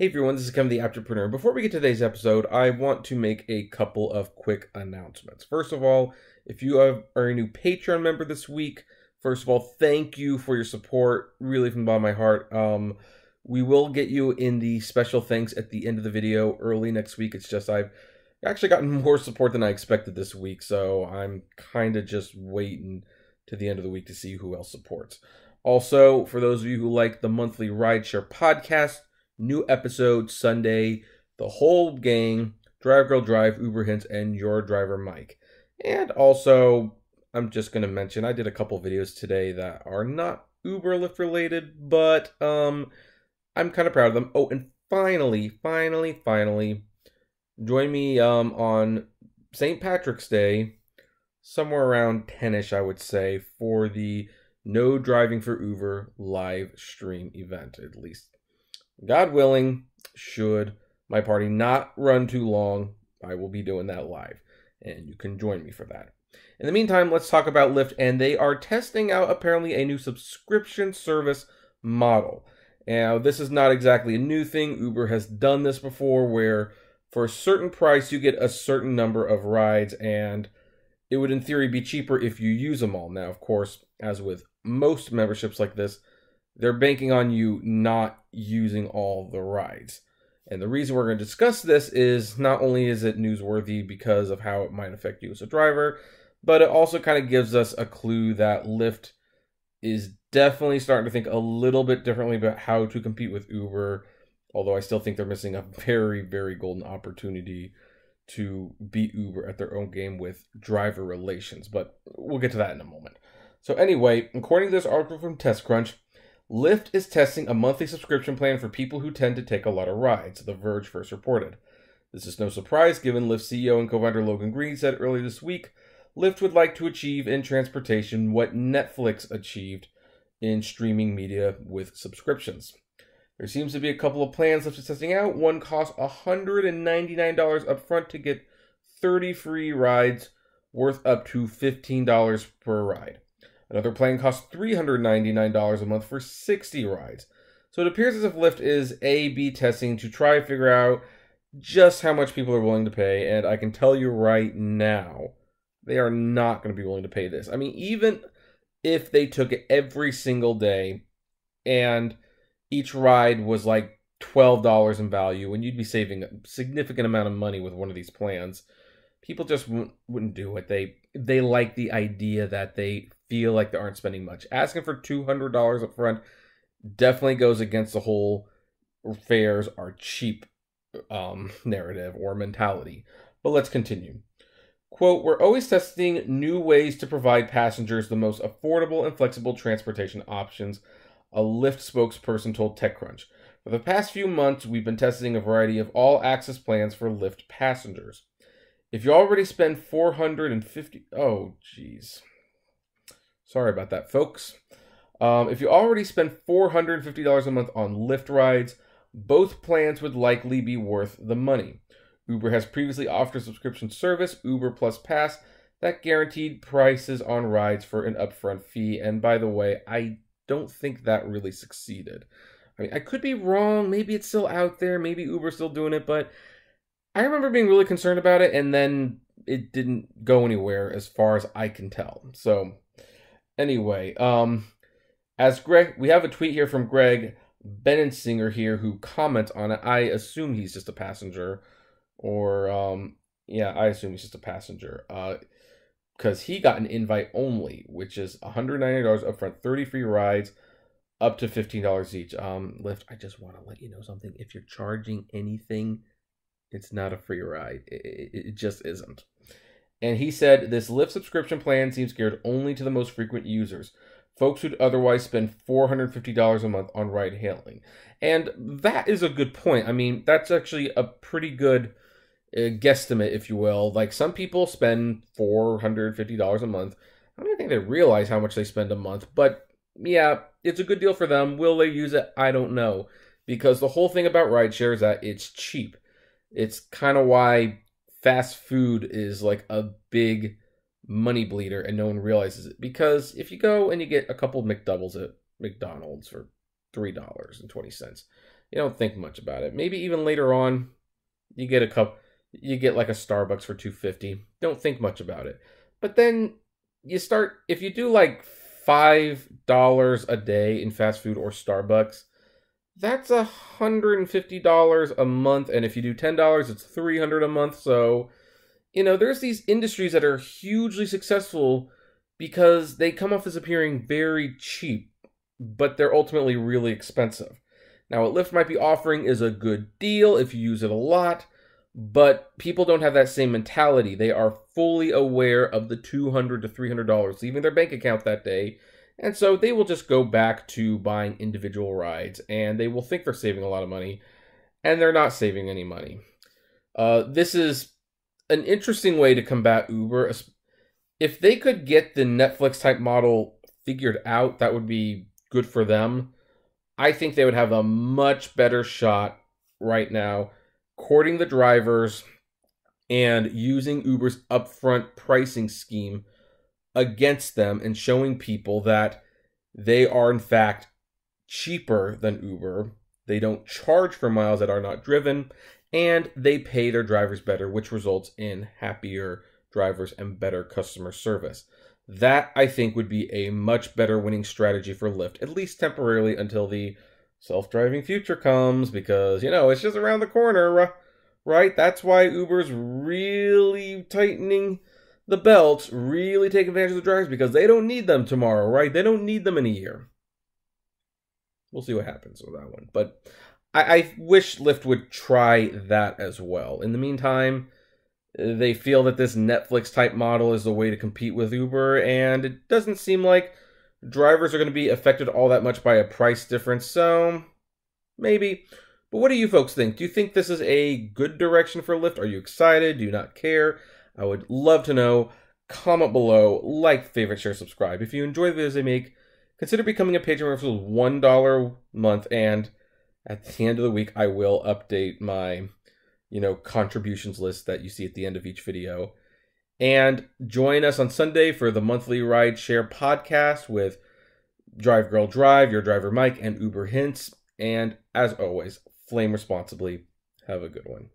Hey everyone, this is Kevin the Entrepreneur. Before we get to today's episode, I want to make a couple of quick announcements. First of all, if you are a new Patreon member this week, first of all, thank you for your support, really from the bottom of my heart. We will get you in the special thanks at the end of the video early next week. It's just I've actually gotten more support than I expected this week, so I'm kind of just waiting to the end of the week to see who else supports. Also, for those of you who like the monthly Rideshare podcast, new episode Sunday, the whole gang, Drive Girl Drive, Uber Hints, and your driver Mike. And also, I'm just going to mention, I did a couple videos today that are not Uber Lyft related, but I'm kind of proud of them. Oh, and finally, join me on St. Patrick's Day, somewhere around 10ish, I would say, for the No Driving for Uber live stream event, at least. God willing, should my party not run too long, I will be doing that live, and you can join me for that. In the meantime, let's talk about Lyft, and they are testing out apparently a new subscription service model. Now, this is not exactly a new thing. Uber has done this before, where for a certain price, you get a certain number of rides, and it would in theory be cheaper if you use them all. Now, of course, as with most memberships like this, they're banking on you not using all the rides. And the reason we're going to discuss this is not only is it newsworthy because of how it might affect you as a driver, but it also kind of gives us a clue that Lyft is definitely starting to think a little bit differently about how to compete with Uber, although I still think they're missing a very, very golden opportunity to beat Uber at their own game with driver relations. But we'll get to that in a moment. So anyway, according to this article from TestCrunch, Lyft is testing a monthly subscription plan for people who tend to take a lot of rides, The Verge first reported. This is no surprise given Lyft CEO and co-founder Logan Green said earlier this week, Lyft would like to achieve in transportation what Netflix achieved in streaming media with subscriptions. There seems to be a couple of plans Lyft is testing out. One costs $199 upfront to get 30 free rides worth up to $15 per ride. Another plan costs $399 a month for 60 rides. So it appears as if Lyft is A/B testing to try to figure out just how much people are willing to pay. And I can tell you right now, they are not going to be willing to pay this. I mean, even if they took it every single day and each ride was like $12 in value, and you'd be saving a significant amount of money with one of these plans, people just wouldn't do it. They like the idea that they feel like they aren't spending much. Asking for $200 up front definitely goes against the whole fares are cheap narrative or mentality. But let's continue. Quote, we're always testing new ways to provide passengers the most affordable and flexible transportation options, a Lyft spokesperson told TechCrunch. For the past few months, we've been testing a variety of all-access plans for Lyft passengers. If you already spend $450... Oh, geez. Sorry about that, folks. If you already spend $450 a month on Lyft rides, both plans would likely be worth the money. Uber has previously offered a subscription service, Uber Plus Pass, that guaranteed prices on rides for an upfront fee. And by the way, I don't think that really succeeded. I mean, I could be wrong. Maybe it's still out there. Maybe Uber's still doing it. But I remember being really concerned about it, and then it didn't go anywhere as far as I can tell. So anyway, as Greg, we have a tweet here from Greg Benensinger here who comments on it. I assume he's just a passenger, or yeah, I assume he's just a passenger, because he got an invite only, which is $190 upfront, 30 free rides, up to $15 each. Lyft, I just want to let you know something. If you're charging anything, it's not a free ride. It just isn't. And he said, this Lyft subscription plan seems geared only to the most frequent users, folks who'd otherwise spend $450 a month on ride hailing. And that is a good point. I mean, that's actually a pretty good guesstimate, if you will. Like, some people spend $450 a month. I don't think they realize how much they spend a month. But yeah, it's a good deal for them. Will they use it? I don't know. Because the whole thing about rideshare is that it's cheap. It's kind of why fast food is like a big money bleeder and no one realizes it. Because if you go and you get a couple McDoubles at McDonald's for $3.20, You don't think much about it. Maybe even later on, you get like a Starbucks for $2.50. Don't think much about it. But then you start, if you do like $5 a day in fast food or Starbucks, that's $150 a month. And if you do $10, it's $300 a month. So, there's these industries that are hugely successful because they come off as appearing very cheap, but they're ultimately really expensive. Now, what Lyft might be offering is a good deal if you use it a lot, but people don't have that same mentality. They are fully aware of the $200 to $300 leaving their bank account that day, and so they will just go back to buying individual rides, and they will think they're saving a lot of money, and they're not saving any money. This is an interesting way to combat Uber. If they could get the Netflix type model figured out, that would be good for them. I think they would have a much better shot right now courting the drivers and using Uber's upfront pricing scheme against them and showing people that they are in fact cheaper than Uber. They don't charge for miles that are not driven, and they pay their drivers better, which results in happier drivers and better customer service. That, I think, would be a much better winning strategy for Lyft, at least temporarily until the self-driving future comes, because, it's just around the corner, right? That's why Uber's really tightening the belt, really taking advantage of the drivers, because they don't need them tomorrow, right? They don't need them in a year. We'll see what happens with that one. But I wish Lyft would try that as well. In the meantime, they feel that this Netflix-type model is the way to compete with Uber, and it doesn't seem like drivers are going to be affected all that much by a price difference, so maybe. But what do you folks think? Do you think this is a good direction for Lyft? Are you excited? Do you not care? I would love to know. Comment below, like, favorite, share, subscribe. If you enjoy the videos I make, consider becoming a patron for $1 a month, and at the end of the week, I will update my contributions list that you see at the end of each video. And join us on Sunday for the monthly Rideshare podcast with Drive Girl Drive, your driver Mike, and Uber Hints. And as always, flame responsibly. Have a good one.